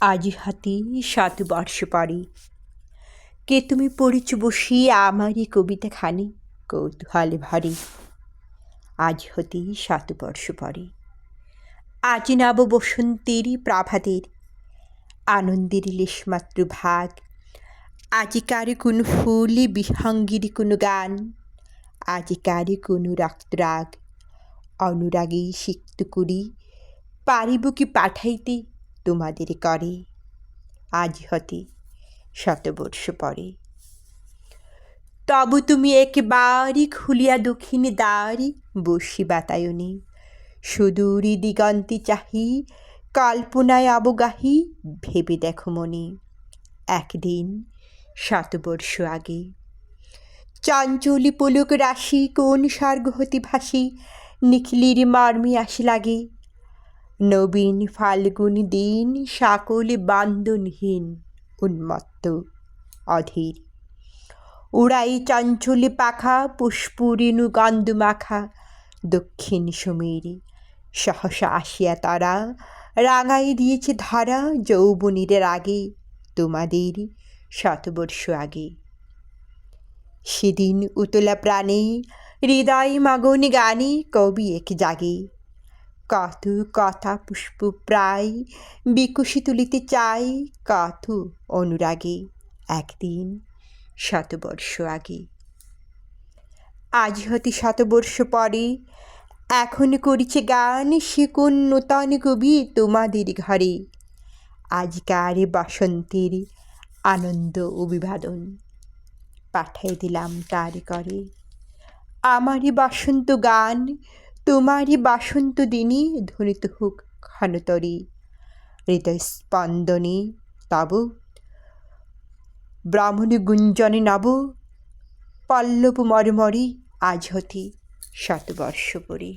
আজি হাতে ৭ বর্ষ পরে কে তুমি পড়েছ বসিয়ে আমারই কবিতাখানি কৌতূহলে ভরে। আজ হতে ৭ বর্ষ পরে আজি নব বসন্তেরই প্রাভাতের আনন্দের লেশমাত্র ভাগ। আজিকার কোনো ফুলে বিহঙ্গের কোনো গান, আজিকার কোনো রক্তরাগ। অনুরাগেই সিক্ত করি পারিব কি পাঠাইতে তোমাদের করে। আজ হতে ৭ বর্ষ পরে তবু তুমি একেবারে খুলিয়া দক্ষিণে দ্বার বসি বাতায়নে। সুদূরী দিগন্তে চাহি কল্পনায় অবগাহি ভেবে দেখো মনে। একদিন ৭ বর্ষ আগে চঞ্চলী পুলক রাশি কোন স্বর্গ হতে ভাসি নিখিলের মর্মে আসি লাগে। নবীন ফাল্গুনী দিন সকলে বন্দনহীন উন্মত্ত অধীর। উড়াই চঞ্চলে পাখা পুষ্পরেণু গন্ধ মাখা দক্ষিণ সমীরে। সহসা আসিয়া তারা রাঙাই দিয়েছে ধারা যৌবনের রাগে তোমাদের ৭ বর্ষ আগে। সেদিন উতলা প্রাণে হৃদয় মগন গানে কবি এক জাগে। কত কথা পুষ্প প্রায় বিকশি তুলিতে চাই কত অনুরাগে একদিন ৭ বর্ষ আগে। আজ হতে ৭ বর্ষ পরে এখন করিছে গান সে কোন নূতন কবি তোমাদের ঘরে। আজকার বসন্তের আনন্দ অভিবাদন পাঠাই দিলাম তার করে। আমারই বসন্ত গান তোমারই বসন্ত দিনে ধ্বনিত হোক ক্ষণতরে। হৃদয় স্পন্দনে তব ব্রাহ্মণ গুঞ্জনে নব পল্লব মর্মরে আজ হতে ৭ বর্ষ পরে।